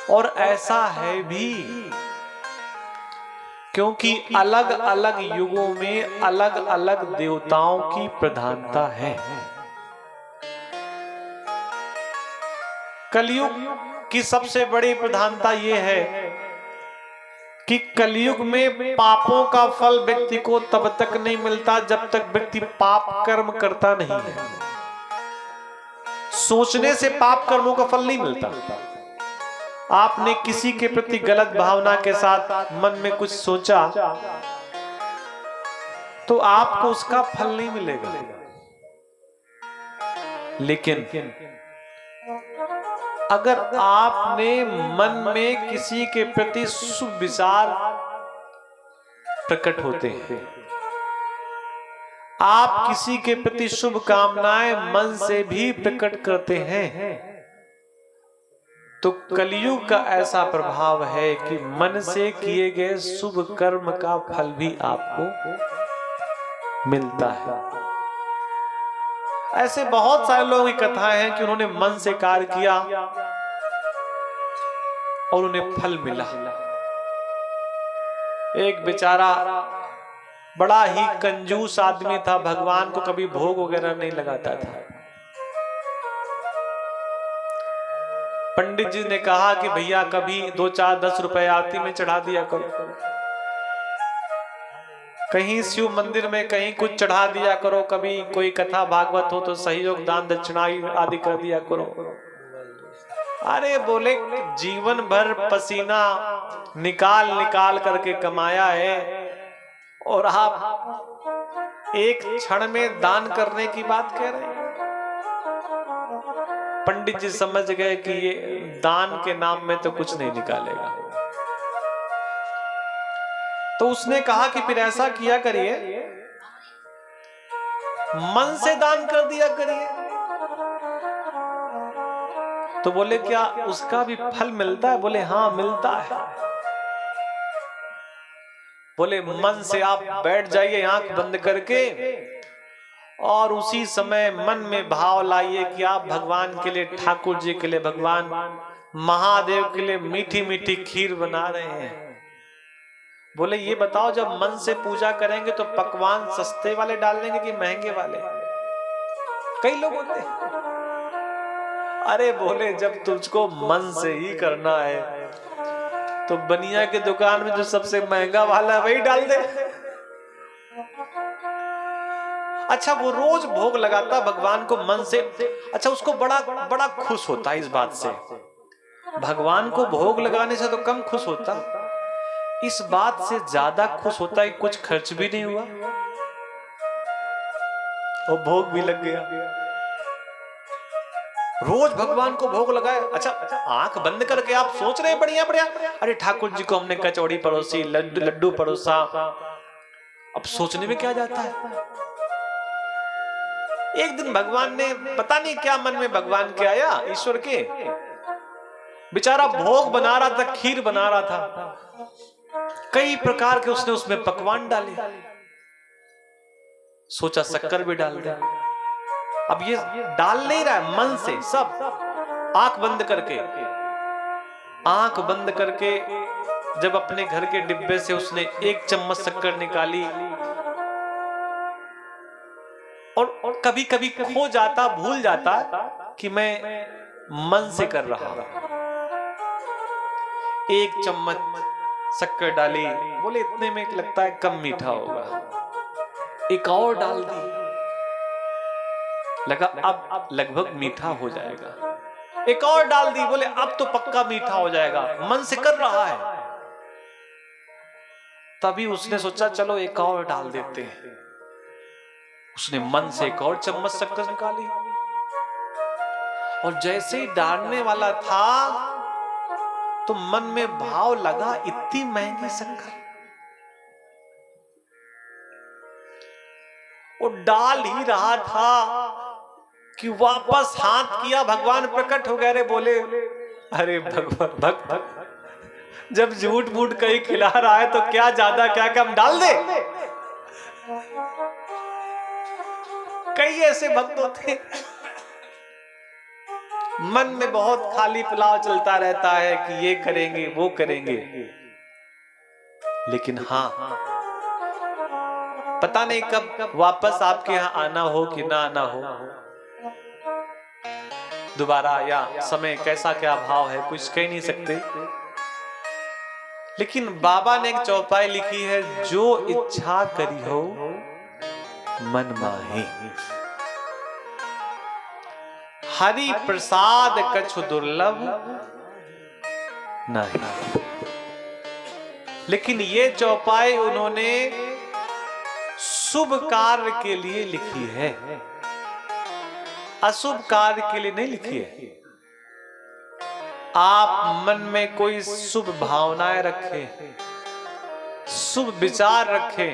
और ऐसा है भी क्योंकि अलग अलग युगों में अलग अलग देवताओं की प्रधानता है। कलयुग की सबसे बड़ी प्रधानता यह है कि कलयुग में पापों का फल व्यक्ति को तब तक नहीं मिलता जब तक व्यक्ति पाप कर्म करता नहीं है। सोचने से पाप कर्मों का फल नहीं मिलता। आपने किसी के प्रति गलत भावना के साथ मन में कुछ सोचा तो आपको उसका फल नहीं मिलेगा। लेकिन अगर आपने मन में किसी के प्रति शुभ विचार प्रकट होते हैं, आप किसी के प्रति शुभ कामनाएं मन से भी प्रकट करते हैं, तो कलयुग का ऐसा प्रभाव है कि मन से किए गए शुभ कर्म का फल भी आपको मिलता है। ऐसे बहुत सारे लोगों की कथाएं हैं कि उन्होंने मन से कार्य किया और उन्हें फल मिला। एक बेचारा बड़ा ही कंजूस आदमी था, भगवान को कभी भोग वगैरह नहीं लगाता था। पंडित जी ने कहा कि भैया कभी 2, 4, 10 रुपए आरती में चढ़ा दिया करो, कहीं शिव मंदिर में कहीं कुछ चढ़ा दिया करो, कभी कोई कथा भागवत हो तो सहयोग दान दक्षिणा आदि कर दिया करो। अरे बोले जीवन भर पसीना निकाल निकाल करके कमाया है और आप एक क्षण में दान करने की बात कह रहे हैं। पंडित जी समझ गए कि ये दान के नाम में तो कुछ नहीं निकालेगा। तो उसने कहा कि फिर ऐसा किया करिए, मन से दान कर दिया करिए। तो बोले क्या उसका भी फल मिलता है? बोले हाँ मिलता है। बोले मन से आप बैठ जाइए आंख बंद करके और उसी समय मन में भाव लाइए कि आप भगवान के लिए, ठाकुर जी के लिए, भगवान महादेव के लिए मीठी मीठी खीर बना रहे हैं। बोले ये बताओ जब मन से पूजा करेंगे तो पकवान सस्ते वाले डाल देंगे कि महंगे वाले? कई लोग होते हैं। अरे बोले जब तुझको मन से ही करना है तो बनिया की दुकान में जो सबसे महंगा वाला है वही डाल दे। अच्छा वो रोज भोग लगाता भगवान को मन से, अच्छा उसको बड़ा बड़ा खुश होता है इस बात से। भगवान को भोग लगाने से तो कम खुश होता, इस बात से ज्यादा खुश होता है कुछ खर्च भी नहीं हुआ और भोग भी लग गया। रोज भगवान को भोग लगाए। अच्छा आंख बंद करके आप सोच रहे हैं बढ़िया बढ़िया, अरे ठाकुर जी को हमने कचौड़ी परोसी, लड्डू परोसा। अब सोचने में क्या जाता है। एक दिन भगवान ने पता नहीं क्या मन में भगवान के आया, ईश्वर के, बेचारा भोग बना रहा था, खीर बना रहा था, कई प्रकार के उसने उसमें पकवान डाले, सोचा शक्कर भी डाल दे। अब ये डाल नहीं रहा है, मन से सब आंख बंद करके, आंख बंद करके जब अपने घर के डिब्बे से उसने 1 चम्मच शक्कर निकाली और कभी कभी खो जाता, भूल जाता कि मैं मन से कर रहा हूं। 1 चम्मच शक्कर डाली, बोले इतने में लगता है कम मीठा होगा, एक और डाल दी, लगा अब लगभग मीठा हो जाएगा, एक और डाल दी, बोले अब तो पक्का मीठा हो जाएगा, मन से कर रहा है। तभी उसने सोचा चलो एक और डाल देते हैं। उसने मन से एक और चम्मच शक्कर निकाली और जैसे ही डालने वाला था तो मन में भाव लगा इतनी महंगी शक्कर, वो डाल ही रहा था कि वापस हाथ किया, भगवान प्रकट हो गए। रे बोले अरे भगवान भक्त जब झूठ मूठ कहीं खिला रहा है तो क्या ज्यादा क्या कम डाल दे। कई ऐसे भक्त होते मन में बहुत खाली पुलाव चलता रहता है कि ये करेंगे वो करेंगे, लेकिन हाँ, पता नहीं कब वापस आपके यहाँ आना हो कि ना आना हो दोबारा, या समय कैसा क्या भाव है कुछ कह नहीं सकते। लेकिन बाबा ने एक चौपाई लिखी है, जो इच्छा करी हो मन माही, हरि प्रसाद कछु दुर्लभ नहीं। लेकिन ये चौपाई उन्होंने शुभ कार्य के लिए लिखी है, अशुभ कार्य के लिए नहीं लिखी है। आप मन में कोई शुभ भावनाएं रखें, शुभ विचार रखें,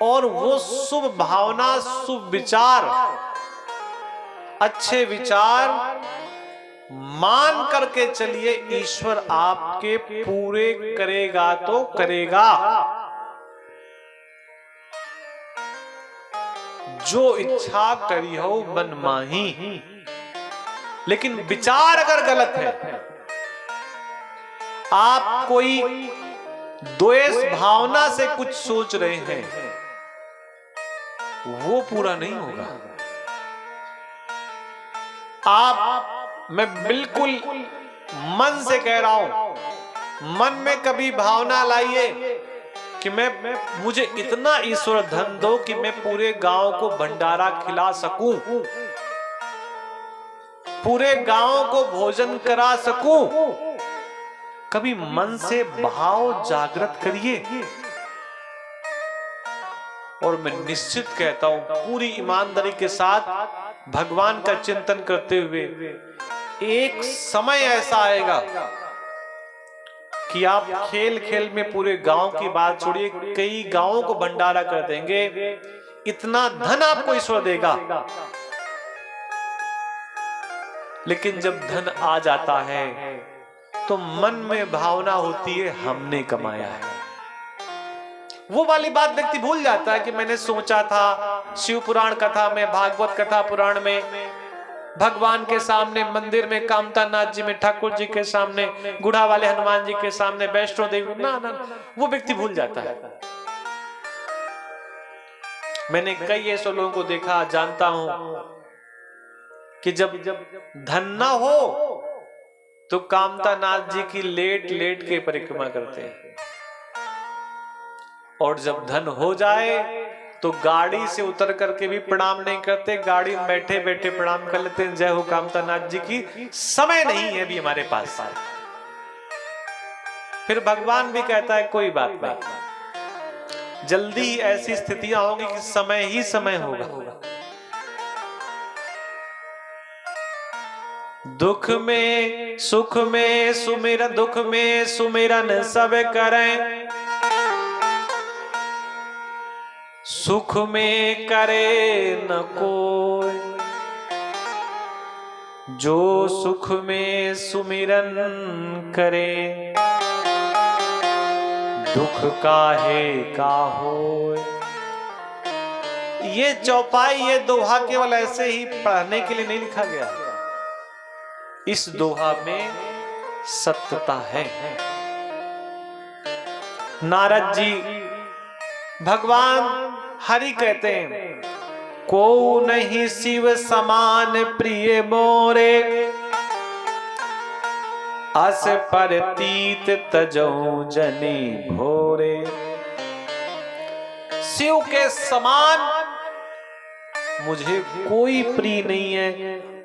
और वो शुभ भावना, शुभ विचार, अच्छे विचार मान करके चलिए, ईश्वर आपके पूरे करेगा तो करेगा। जो इच्छा करी हो मन माही। लेकिन विचार अगर गलत है, आप कोई द्वेष भावना से कुछ सोच रहे हैं, वो पूरा नहीं होगा। मैं बिल्कुल मन से कह रहा हूं, मन में कभी भावना लाइए कि मुझे इतना ईश्वर धन दो कि मैं पूरे गांव को भंडारा खिला सकूं, पूरे गांव को भोजन करा सकूं। कभी मन से भाव जागृत करिए। और मैं निश्चित कहता हूं, पूरी ईमानदारी के साथ भगवान का चिंतन करते हुए, एक समय ऐसा आएगा कि आप खेल खेल में पूरे गांव की बात छोड़िए, कई गांवों को भंडारा कर देंगे। इतना धन आपको ईश्वर देगा। लेकिन जब धन आ जाता है तो मन में भावना होती है हमने कमाया है। वो वाली बात व्यक्ति भूल जाता है कि मैंने सोचा था शिव पुराण कथा में, भागवत कथा पुराण में, भगवान के सामने मंदिर में, कामता नाथ जी में, ठाकुर जी के सामने, गुढ़ा वाले हनुमान जी के सामने, वैष्णो देवी, ना ना, वो व्यक्ति भूल जाता है। मैंने कई ऐसे लोगों को देखा, जानता हूं कि जब धन ना हो तो कामता नाथ जी की लेट लेट के परिक्रमा करते हैं, और जब धन हो जाए तो गाड़ी से उतर करके भी प्रणाम नहीं करते, गाड़ी में बैठे बैठे प्रणाम कर लेते हैं, जय हो कामता नाथ जी की। समय नहीं है अभी हमारे पास। फिर भगवान भी कहता है कोई बात नहीं, जल्दी ही ऐसी स्थितियां होंगी कि समय ही समय होगा। दुख में सुख में सुमिरन, दुख में सुमिरन सब करें, सुख में करे न कोई, जो सुख में सुमिरन करे, दुख काहे का होए। ये चौपाई, ये दोहा केवल ऐसे ही पढ़ने के लिए नहीं लिखा गया, इस दोहा में सत्यता है। नारद जी भगवान हरि कहते हैं, को नहीं शिव समान प्रिय मोरे, अस परतीत तजौ जनी भोरे। शिव के समान मुझे कोई प्रिय नहीं है,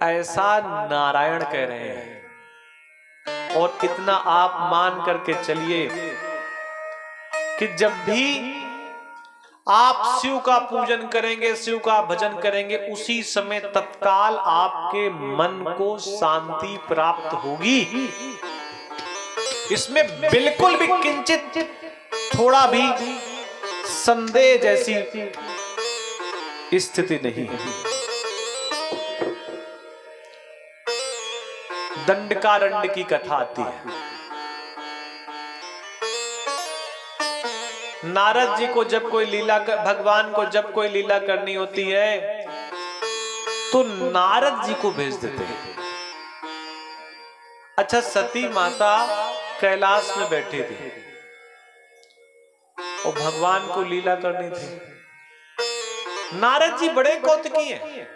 ऐसा नारायण कह रहे हैं। और इतना आप मान करके चलिए कि जब भी आप शिव का पूजन करेंगे, शिव का भजन करेंगे, उसी समय तत्काल आपके मन को शांति प्राप्त होगी। इसमें बिल्कुल भी किंचित थोड़ा भी संदेह जैसी स्थिति नहीं है। दंडकारण्य की कथा आती है। नारद जी को जब कोई लीला भगवान को जब कोई लीला करनी होती है तो नारद जी को भेज देते हैं। अच्छा, सती माता कैलाश में बैठी थी और भगवान को लीला करनी थी। नारद जी बड़े कौतुकी हैं।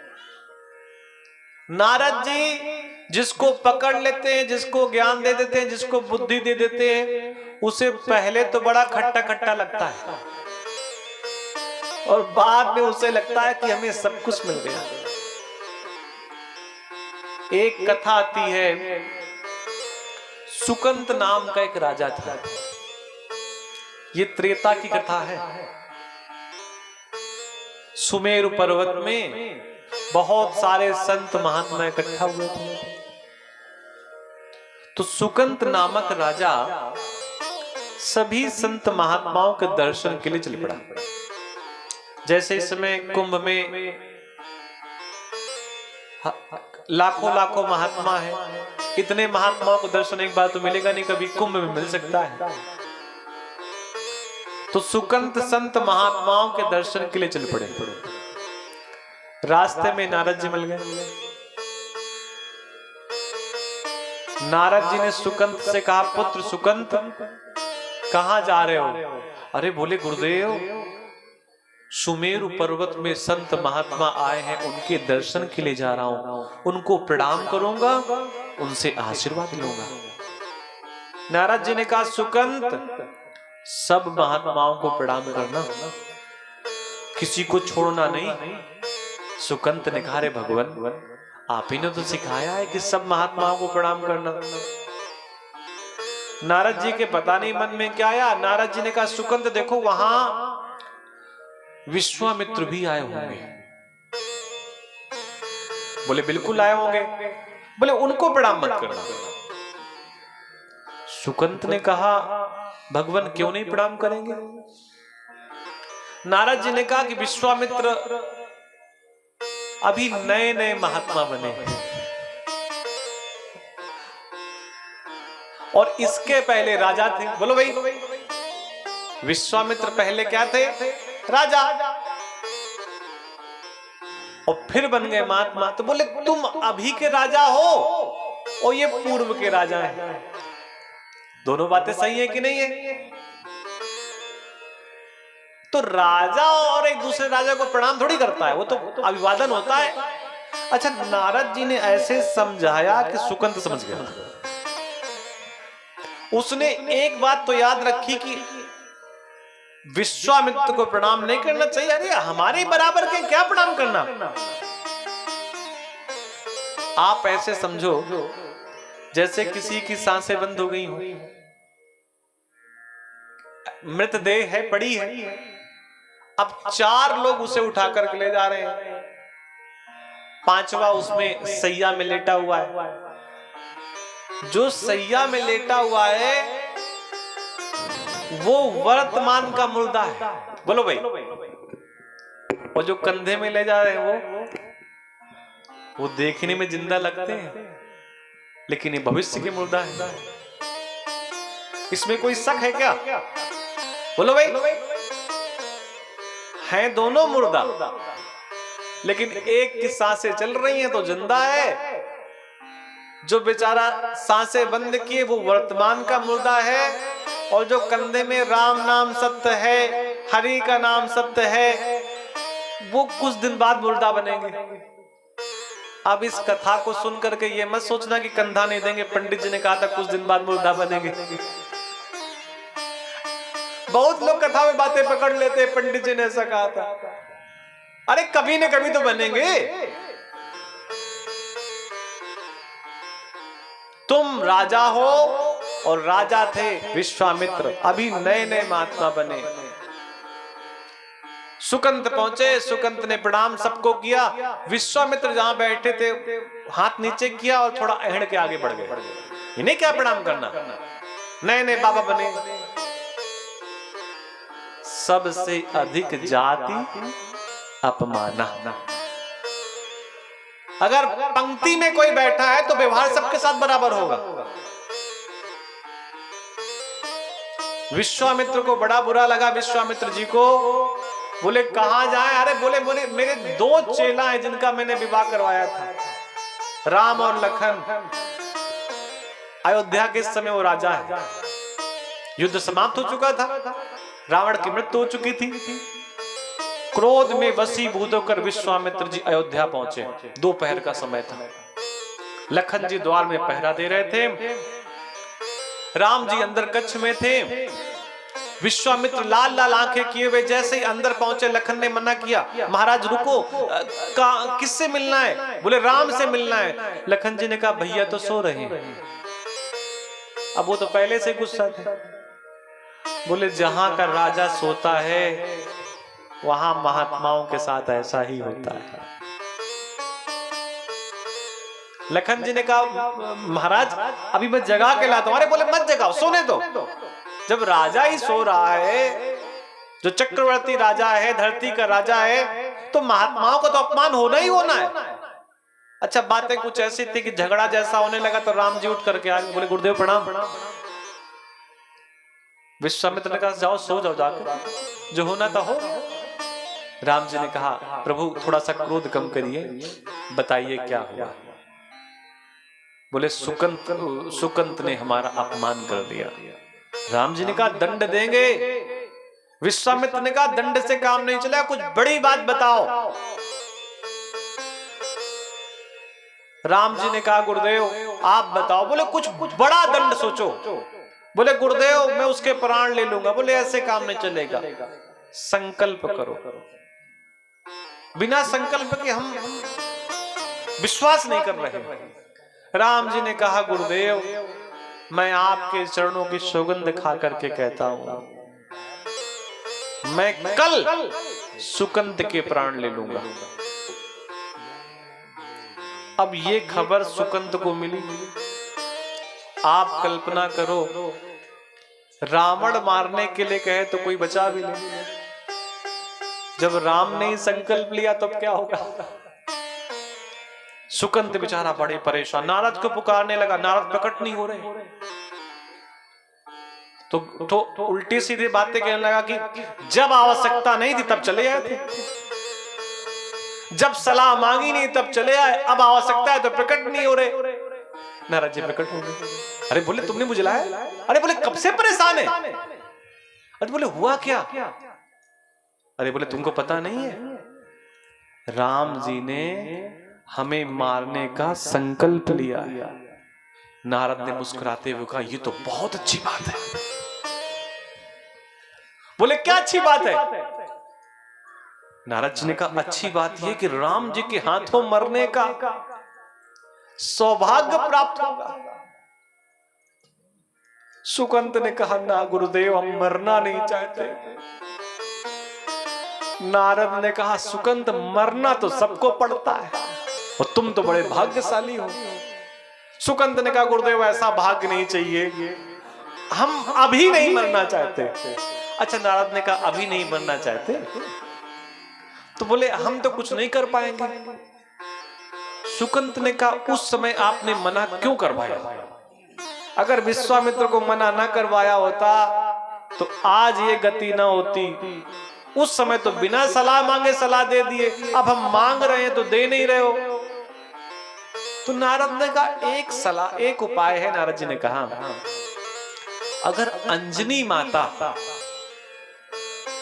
नारद जी जिसको पकड़ लेते हैं, जिसको ज्ञान दे देते हैं, जिसको बुद्धि दे देते हैं, उसे पहले तो बड़ा खट्टा खट्टा लगता है और बाद में उसे लगता है कि हमें सब कुछ मिल गया। एक कथा आती है, सुकंत नाम का एक राजा था। ये त्रेता की कथा है। सुमेरु पर्वत में बहुत सारे संत महात्मा इकट्ठा हुए थे। तो सुकंत नामक राजा सभी संत महात्माओं के दर्शन के लिए चल पड़ा। जैसे इस समय कुंभ में लाखों लाखों महात्मा है, इतने महात्माओं को दर्शन एक बार तो मिलेगा नहीं, कभी कुंभ में मिल सकता है। तो सुकंत संत महात्माओं के दर्शन के लिए चल पड़े। रास्ते में नारद जी मिल गए। नारद जी ने सुकंत से कहा, पुत्र सुकंत कहां जा रहे हो? अरे बोले गुरुदेव, सुमेरु पर्वत में संत महात्मा आए हैं, उनके दर्शन के लिए जा रहा हूं, उनको प्रणाम करूंगा, उनसे आशीर्वाद लूंगा। नारद जी ने कहा, सुकंत सब महात्माओं को प्रणाम करना, किसी को छोड़ना नहीं। सुकंत ने कहा, रे भगवान, आप ही ने तो सिखाया है कि सब महात्माओं को प्रणाम करना। नारद जी के पता नहीं मन में क्या आया। नारद जी ने कहा, सुकंत देखो, वहां विश्वामित्र भी आए होंगे। बोले बिल्कुल आए होंगे। बोले उनको प्रणाम मत करना। सुकंत ने कहा, भगवान क्यों नहीं प्रणाम करेंगे? नारद जी ने कहा कि विश्वामित्र अभी नए नए महात्मा बने हैं और इसके पहले राजा थे। बोलो भाई, विश्वामित्र पहले क्या थे? राजा, और फिर बन गए महात्मा। तो बोले तुम अभी के राजा हो और ये पूर्व के राजा हैं। दोनों बातें सही है कि नहीं है? तो राजा और एक दूसरे राजा को प्रणाम थोड़ी करता है, वो तो अभिवादन होता है। अच्छा, नारद जी ने ऐसे समझाया कि सुकंत समझ गया। उसने एक बात तो याद रखी कि विश्वामित्र को प्रणाम नहीं करना चाहिए। अरे हमारे बराबर के क्या प्रणाम करना? आप ऐसे समझो जैसे किसी की सांसें बंद हो गई हो, मृतदेह है, पड़ी है, अब 4 लोग उसे उठाकर के ले जा रहे हैं, 5वां उसमें सैया में लेटा हुआ है। जो सैया में लेटा हुआ है वो वर्तमान का मुर्दा है। बोलो भाई, और जो कंधे में ले जा रहे हैं वो देखने में जिंदा लगते हैं, लेकिन ये भविष्य के मुर्दा है। इसमें कोई शक है क्या? बोलो भाई, हैं दोनों मुर्दा, लेकिन एक की सांसें चल रही हैं तो जिंदा है। जो बेचारा सांसें बंद किए वो वर्तमान का मुर्दा है, और जो कंधे में राम नाम सत्य है, हरि का नाम सत्य है, वो कुछ दिन बाद मुर्दा बनेंगे। अब इस कथा को सुन करके ये मत सोचना कि कंधा नहीं देंगे, पंडित जी ने कहा था कुछ दिन बाद मुर्दा बनेंगे। बहुत लोग कथा में बातें पकड़ लेते, पंडित जी ने ऐसा कहा था। अरे कभी न कभी तो बनेंगे। तुम राजा हो और राजा थे विश्वामित्र, अभी नए नए महात्मा बने। सुकंत पहुंचे, सुकंत ने प्रणाम सबको किया। विश्वामित्र जहां बैठे थे हाथ नीचे किया और थोड़ा अहड़ के आगे बढ़ गए। इन्हें क्या प्रणाम करना, नए नए बाबा बने। सबसे अधिक जाति अपमाना। अगर पंक्ति में कोई बैठा है तो व्यवहार सबके साथ बराबर होगा। विश्वामित्र को बड़ा बुरा लगा, विश्वामित्र जी को, बोले कहां जाए? अरे बोले बोले मेरे 2 चेला हैं जिनका मैंने विवाह करवाया था, राम और लखन। अयोध्या के समय वो राजा है, युद्ध समाप्त हो चुका था, रावण की मृत्यु हो चुकी थी। क्रोध में वशीभूत होकर विश्वामित्र जी अयोध्या पहुंचे। दोपहर का समय था, लखन जी द्वार में पहरा दे रहे थे, राम जी अंदर कक्ष में थे। विश्वामित्र लाल लाल आंखें किए हुए जैसे ही अंदर पहुंचे, लखन ने मना किया, महाराज रुको, किससे मिलना है? बोले राम से मिलना है। लखन जी ने कहा भैया तो सो रहे हैं। अब वो तो पहले से गुस्सा थे। बोले जहां का राजा सोता है वहां महात्माओं के साथ ऐसा ही होता है। लखन जी ने कहा महाराज अभी मैं जगा के लाता हूं। अरे बोले मत जगाओ, सोने दो। जब राजा ही सो रहा है, जो चक्रवर्ती राजा है, धरती का राजा है, तो महात्माओं को तो अपमान होना ही होना है। अच्छा बातें कुछ ऐसी थी कि झगड़ा जैसा होने लगा तो राम जी उठ करके आगे बोले गुरुदेव प्रणाम। विश्वामित्र ने कहा जाओ सो जाओ, जाकर जो होना था हो। राम जी ने कहा प्रभु थोड़ा सा क्रोध कम करिए, बताइए क्या हुआ? बोले सुकंत ने हमारा अपमान कर दिया। राम जी ने कहा दंड देंगे। विश्वामित्र ने कहा दंड से काम नहीं चलेगा, कुछ बड़ी बात बताओ। राम जी ने कहा गुरुदेव आप बताओ। बोले कुछ बड़ा दंड सोचो। बोले गुरुदेव मैं उसके प्राण ले लूंगा। बोले ऐसे काम नहीं चलेगा, संकल्प करो। बिना संकल्प के हम विश्वास नहीं कर रहे। राम जी ने कहा गुरुदेव मैं आपके चरणों की सौगंध खा करके कहता हूं, मैं कल सुकंत के प्राण ले लूंगा। अब ये खबर सुकंत को मिली। आप कल्पना करो, रावण मारने के लिए कहे तो कोई बचा भी नहीं, जब राम ने ही संकल्प लिया तब क्या होगा? सुकंत बेचारा बड़े परेशान, नारद को पुकारने लगा, नारद प्रकट नहीं हो रहे। तो उल्टी सीधी बातें कहने लगा कि जब आवश्यकता नहीं थी तब चले आए थे, जब सलाह मांगी नहीं तब चले आए, अब आवश्यकता है तो प्रकट नहीं हो रहे। नारद जी प्रकट हो गए। अरे बोले तुमने बुझलाया? अरे बोले कब से परेशान है? अरे बोले हुआ क्या? अरे बोले तुमको पता नहीं है, राम जी ने हमें मारने का संकल्प लिया है। नारद ने मुस्कुराते हुए कहा ये तो बहुत अच्छी बात है। बोले क्या अच्छी बात है? नारद जी ने कहा अच्छी बात यह कि राम जी के हाथों मरने का सौभाग्य प्राप्त होगा। सुकंत ने कहा ना गुरुदेव हम मरना नहीं चाहते। नारद ने कहा सुकंत मरना तो सबको पड़ता है और तुम तो बड़े भाग्यशाली हो। सुकंत ने कहा गुरुदेव ऐसा भाग्य नहीं चाहिए, हम अभी नहीं मरना चाहते। अच्छा नारद ने कहा अभी नहीं मरना चाहते तो बोले हम तो कुछ नहीं कर पाएंगे। सुकंत ने कहा उस समय आपने मना क्यों करवाया? अगर विश्वामित्र को मना ना करवाया होता तो आज ये गति ना होती। उस समय तो बिना सलाह मांगे सलाह दे दिए, अब हम मांग रहे हैं तो दे नहीं रहे हो। तो नारद ने कहा एक सलाह, एक उपाय है। नारद जी ने कहा अगर अंजनी माता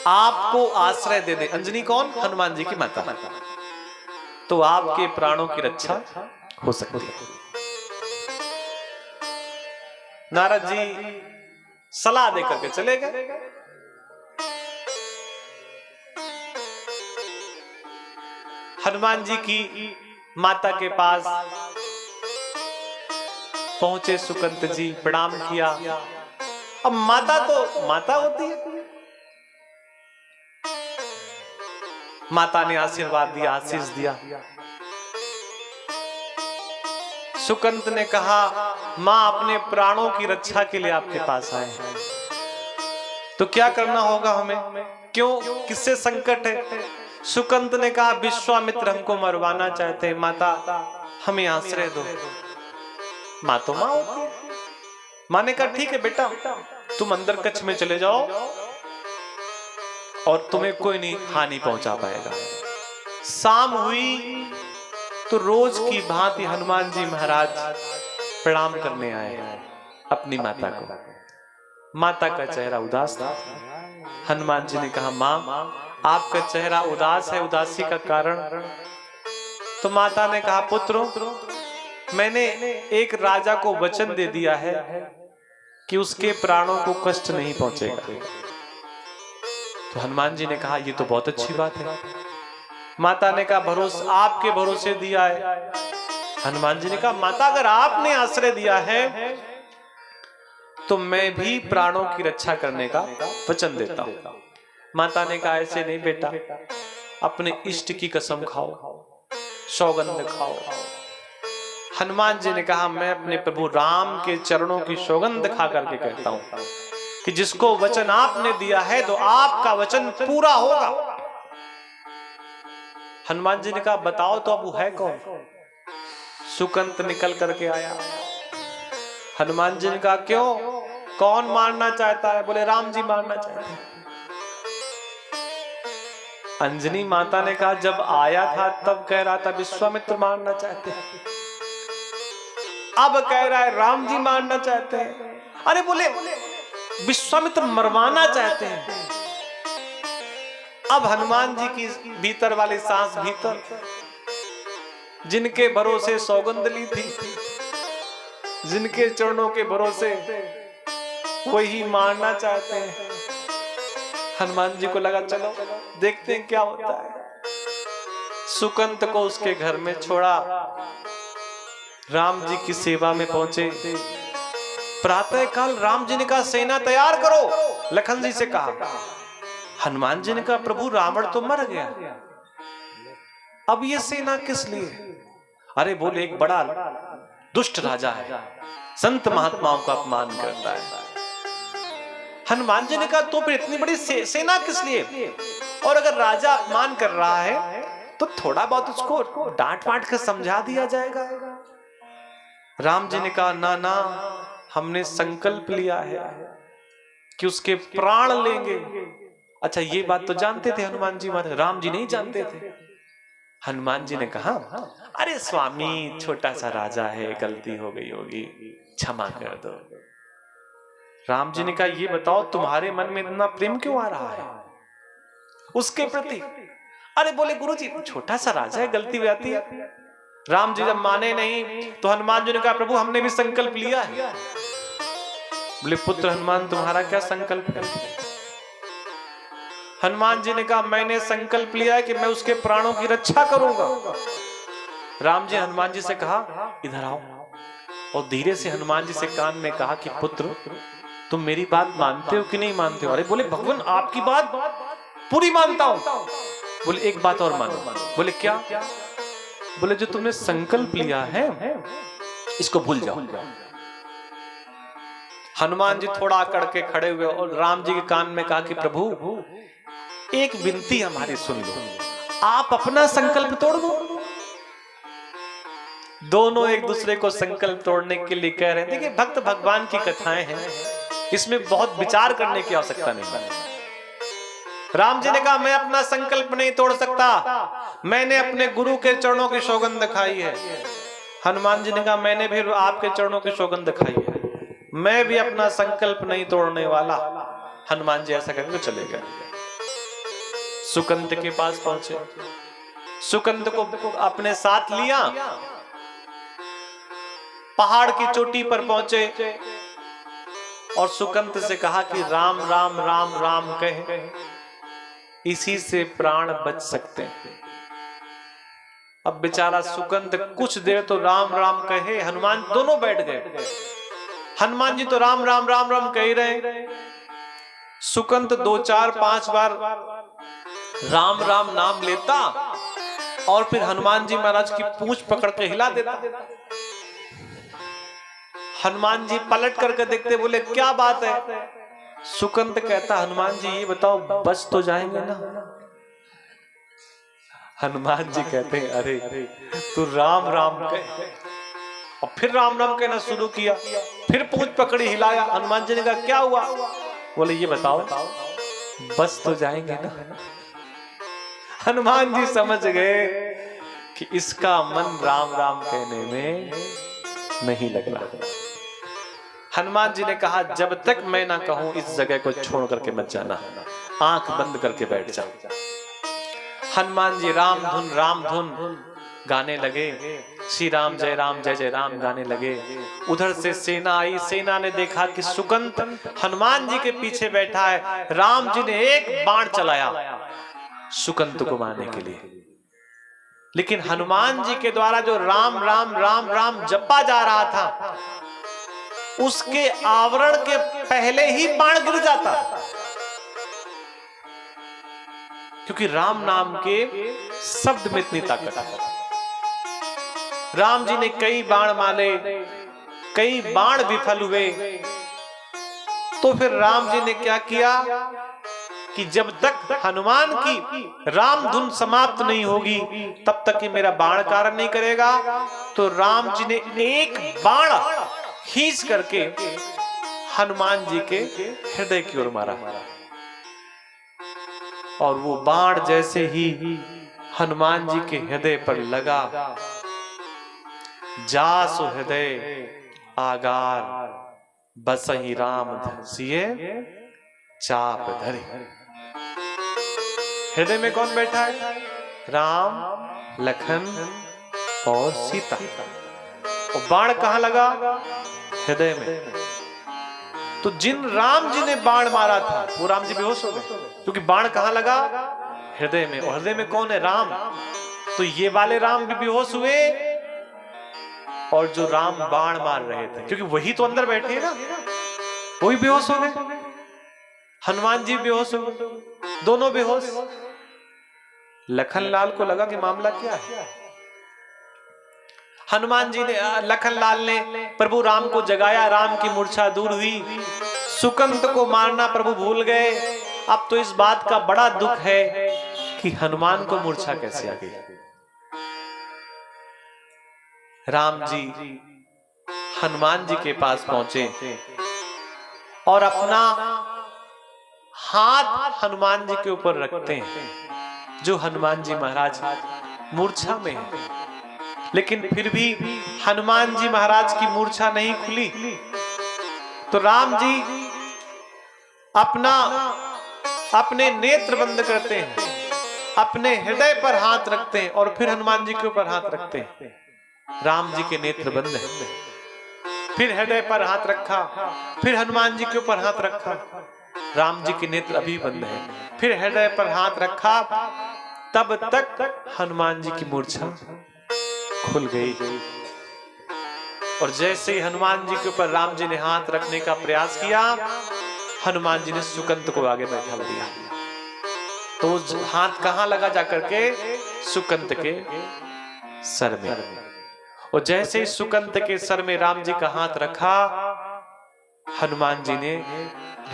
आपको आश्रय दे दे, अंजनी कौन? हनुमान जी की माता, तो आपके प्राणों की रक्षा हो सकती है। नारद जी सलाह देकर के चले गए। हनुमान जी की माता के पास पहुंचे सुकंत जी, प्रणाम किया। अब माता तो माता होती है, माता ने आशीर्वाद दिया, आशीष दिया। सुकंत ने कहा मां अपने प्राणों की रक्षा के लिए आपके पास आए हैं, तो क्या करना होगा हमें? क्यों, किससे संकट है? सुकंत ने कहा विश्वामित्र हमको मरवाना चाहते हैं, माता हमें आश्रय दो। मां तो मां होती है। मां ने कहा ठीक है बेटा, तुम अंदर कक्ष में चले जाओ और तुम्हें कोई नहीं हानि पहुंचा पाएगा। शाम हुई तो रोज की भांति हनुमान जी महाराज प्रणाम करने आए अपनी माता को। माता का चेहरा उदास था। हनुमान जी ने कहा, माँ आपका चेहरा उदास है, उदासी का कारण? तो माता ने कहा, पुत्रों मैंने एक राजा को वचन दे दिया है कि उसके प्राणों को कष्ट नहीं पहुंचेगा। तो हनुमान जी ने कहा, ये तो बहुत अच्छी बात है। माता ने कहा, भरोसा आपके भरोसे दिया है। हनुमान जी ने कहा, माता अगर आपने आश्रय दिया है तो मैं भी प्राणों की रक्षा करने का वचन देता हूं। माता ने कहा, ऐसे नहीं बेटा, अपने इष्ट की कसम खाओ, सौगंध खाओ। हनुमान जी ने कहा, मैं अपने प्रभु राम के चरणों की सौगंध खा करके कहता हूं कि जिसको वचन आपने दिया है तो आपका वचन पूरा होगा। हनुमान जी ने कहा, बताओ तो अब वो है कौन? सुकंत निकल करके आया। हनुमान जी ने कहा, क्यों, कौन मारना चाहता है? बोले, राम जी मारना चाहते हैं। अंजनी माता ने कहा, जब आया था तब कह रहा था विश्वामित्र मारना चाहते हैं, अब कह रहा है राम जी मारना चाहते हैं। अरे बोले, विश्वामित्र मरवाना चाहते हैं। अब हनुमान जी की भीतर वाली सांस भीतर, जिनके भरोसे सौगंध ली थी, जिनके चरणों के भरोसे वही मारना चाहते हैं। हनुमान जी को लगा चलो देखते हैं क्या होता है। सुकंत को उसके घर में छोड़ा, राम जी की सेवा में पहुंचे। प्रातः काल राम जी ने कहा, सेना तैयार करो। लखन जी से कहा। हनुमान जी ने कहा, प्रभु रावण तो मर गया, अब ये सेना किस लिए? अरे बोले, एक बड़ा दुष्ट राजा है, संत महात्माओं का अपमान करता है। हनुमान जी ने कहा, तो फिर इतनी बड़ी सेना किस लिए? और अगर राजा अपमान कर रहा है तो थोड़ा बहुत उसको डांट वाट कर समझा दिया जाएगा। राम जी ने कहा, ना ना, हमने संकल्प लिया है कि उसके प्राण लेंगे। अच्छा, ये बात तो जानते थे हनुमान जी महाराज, राम जी नहीं जानते थे। हनुमान जी ने कहा, अरे स्वामी, छोटा सा राजा है, गलती हो गई होगी, क्षमा कर दो। राम जी ने कहा, ये बताओ तुम्हारे मन में इतना प्रेम क्यों आ रहा है उसके प्रति? अरे बोले, गुरुजी छोटा सा राजा है, गलती हो जाती है। राम जी जब माने नहीं तो हनुमान जी ने कहा, प्रभु हमने भी संकल्प लिया है। बोले, पुत्र हनुमान तुम्हारा क्या संकल्प है? हनुमान जी ने कहा, मैंने संकल्प लिया है कि मैं उसके प्राणों की रक्षा करूंगा। राम जी हनुमान जी से कहा, इधर आओ। और धीरे से हनुमान जी से कान में कहा कि पुत्र, तुम मेरी बात मानते हो कि नहीं मानते हो? अरे बोले, भगवान आपकी बात पूरी मानता हूं। बोले, एक बात और मानो। बोले, क्या? बोले, जो तुमने संकल्प लिया है इसको भूल जाओ। हनुमान जी थोड़ा आकड़ के खड़े हुए और राम जी के कान में कहा कि प्रभु, एक विनती हमारी सुन लो, आप अपना संकल्प तोड़ दो। दोनों एक दूसरे को संकल्प तोड़ने के लिए कह रहे हैं। देखिए, भक्त भगवान की कथाएं हैं, इसमें बहुत विचार करने की आवश्यकता नहीं है। राम जी ने कहा, मैं अपना संकल्प नहीं तोड़ सकता, मैंने अपने गुरु के चरणों की सौगंध खाई है। हनुमान जी ने कहा, मैंने भी आपके चरणों की सौगंध खाई है, मैं भी अपना संकल्प नहीं तोड़ने वाला। हनुमान जी ऐसा करके चले गए। सुकंत के पास पहुंचे, सुकंत को अपने साथ लिया, पहाड़ की चोटी पर पहुंचे और सुकंत से कहा कि राम राम राम राम कहे, इसी से प्राण बच सकते हैं। अब बेचारा सुकंत कुछ देर तो राम राम कहे, हनुमान दोनों बैठ गए। हनुमान जी तो राम राम राम राम कह रहे, सुकंत 2 4 5 बार राम राम नाम लेता और फिर हनुमान जी महाराज की पूंछ पकड़ के हिला देता। हनुमान जी पलट करके देखते, बोले, क्या बात है? सुकंत कहता, हनुमान जी ये बताओ, बच तो जाएंगे ना? हनुमान जी कहते हैं, अरे तू राम राम कह। और फिर राम राम कहना शुरू किया, फिर पूंछ पकड़ी, हिलाया। हनुमान जी ने कहा, क्या हुआ? बोले, ये बताओ, बस तो जाएंगे ना। हनुमान जी समझ गए कि इसका मन राम राम कहने में नहीं लग रहा। हनुमान जी ने कहा, जब तक मैं ना कहूं इस जगह को छोड़ करके मत जाना, आंख बंद करके बैठ जा। हनुमान जी राम धुन गाने लगे, श्री राम जय जय राम गाने लगे। उधर से सेना आई, सेना ने देखा कि सुकंत हनुमान जी के पीछे बैठा है। राम जी ने एक बाण चलाया सुकंत को मारने के लिए, लेकिन हनुमान जी के द्वारा जो राम राम राम राम जपा जा रहा था, उसके आवरण के पहले ही बाण गिर जाता, क्योंकि राम नाम के शब्द में इतनी ताकत है। राम जी ने कई बाण मारे, कई बाण विफल हुए। तो फिर राम जी ने क्या किया कि जब तक हनुमान की राम धुन समाप्त नहीं होगी तब तक कि मेरा बाण कार्य नहीं करेगा। तो राम जी ने एक बाण खींच करके हनुमान जी के हृदय की ओर मारा, और वो बाण जैसे ही हनुमान जी के हृदय पर लगा, जासु हृदय आगार बसहि राम धसिए चाप धरे। हृदय में कौन बैठा है? राम, लखन और सीता। और बाण कहां लगा? हृदय में। तो जिन राम जी ने बाण मारा था वो राम जी बेहोश हो गए, क्योंकि बाण कहां लगा? हृदय में। और हृदय में कौन है? राम। तो ये वाले राम भी बेहोश हुए, और जो राम बाण मार रहे थे, क्योंकि वही तो अंदर बैठे हैं ना, वही बेहोश हो गए। हनुमान जी बेहोश हो गए, दोनों बेहोश। लखनलाल को लगा कि मामला क्या है। हनुमान जी ने, लखनलाल ने प्रभु राम को जगाया, राम की मूर्छा दूर हुई। सुकंत को मारना प्रभु भूल गए। अब तो इस बात का बड़ा दुख है कि हनुमान को मूर्छा कैसे आ गई। राम जी हनुमान जी के पास पहुंचे और अपना हाथ हनुमान जी के ऊपर रखते हैं। जो हनुमान जी महाराज मूर्छा में है, लेकिन फिर भी हनुमान जी महाराज की मूर्छा नहीं खुली। तो राम जी अपने नेत्र बंद करते हैं, अपने हृदय पर हाथ रखते हैं और फिर हनुमान जी के ऊपर हाथ रखते हैं। राम जी के नेत्र बंद है, फिर हृदय पर हाथ रखा, फिर हनुमान जी के ऊपर हाथ रखा। राम जी के नेत्र अभी बंद है, फिर हृदय पर हाथ रखा, तब तक हनुमान जी की मूर्छा खुल गई। और जैसे ही हनुमान जी के ऊपर राम जी ने हाथ रखने का प्रयास किया, हनुमान जी ने सुकंत को आगे बैठा दिया। तो हाथ कहां लगा? जाकर के सुकंत के सर में। और जैसे ही सुकंत के सर में राम जी का हाथ रखा, हनुमान जी ने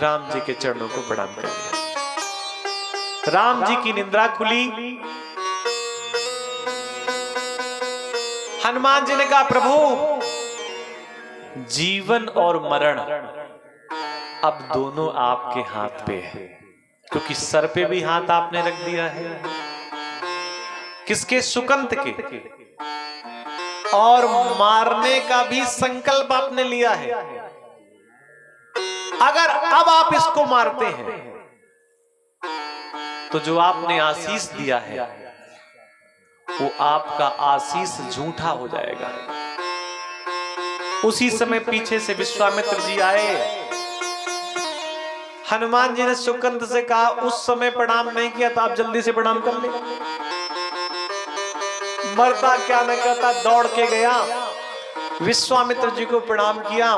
राम जी के चरणों को प्रणाम कर दिया। राम जी की निंद्रा खुली। हनुमान जी ने कहा, प्रभु जीवन और मरण अब दोनों आपके हाथ पे है, क्योंकि सर पे भी हाथ आपने रख दिया है। किसके? सुकंत के। और मारने का भी संकल्प आपने लिया है। अगर अब आप इसको मारते हैं तो जो आपने आशीष दिया है वो आपका आशीष झूठा हो जाएगा। उसी समय पीछे से विश्वामित्र जी आए। हनुमान जी ने सुकंत से कहा, उस समय प्रणाम नहीं किया था, आप जल्दी से प्रणाम कर ले। मरता क्या न कहता, दौड़ के गया, विश्वामित्र जी को प्रणाम किया।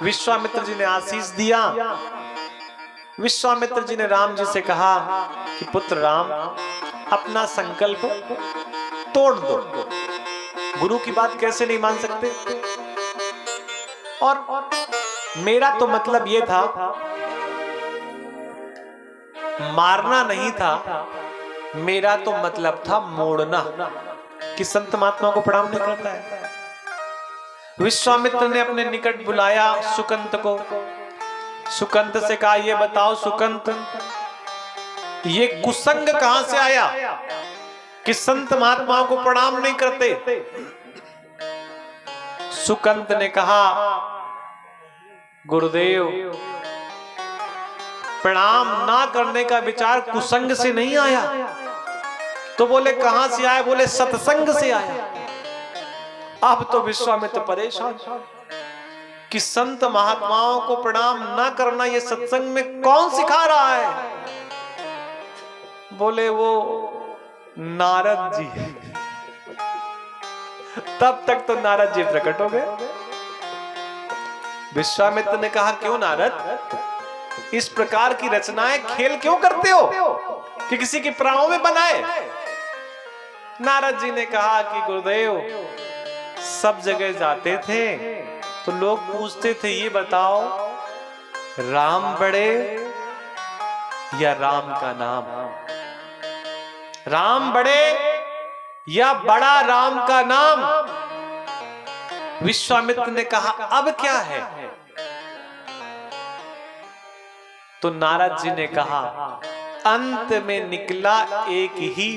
विश्वामित्र जी ने आशीष दिया। विश्वामित्र जी ने राम जी से कहा कि पुत्र राम, अपना संकल्प तोड़ दो। गुरु की बात कैसे नहीं मान सकते? और मेरा तो मतलब यह था, मारना नहीं था, मेरा तो मतलब था मोड़ना, कि संत महात्मा को प्रणाम नहीं करता है। विश्वामित्र ने अपने निकट बुलाया सुकंत को। सुकंत से कहा, ये बताओ सुकंत, ये कुसंग कहां से आया कि संत महात्माओं को प्रणाम नहीं करते? सुकंत ने कहा, गुरुदेव, प्रणाम ना करने का विचार कुसंग से नहीं आया। तो बोले कहां से आया? बोले सत्संग से आया। अब तो विश्वामित्र परेशान कि संत महात्माओं को प्रणाम ना करना ये सत्संग में कौन सिखा रहा है? बोले वो नारद जी। तब तक तो नारद जी प्रकट हो गए। विश्वामित्र ने कहा, क्यों नारद, इस प्रकार की रचनाएं खेल क्यों करते हो कि किसी के प्राणों में बनाए? नारद जी ने कहा कि गुरुदेव, सब जगह जाते थे तो लोग पूछते थे, ये बताओ राम बड़े या राम का नाम? राम बड़े या बड़ा राम का नाम? विश्वामित्र ने कहा, अब क्या है? तो नारद जी ने कहा, अंत में निकला एक ही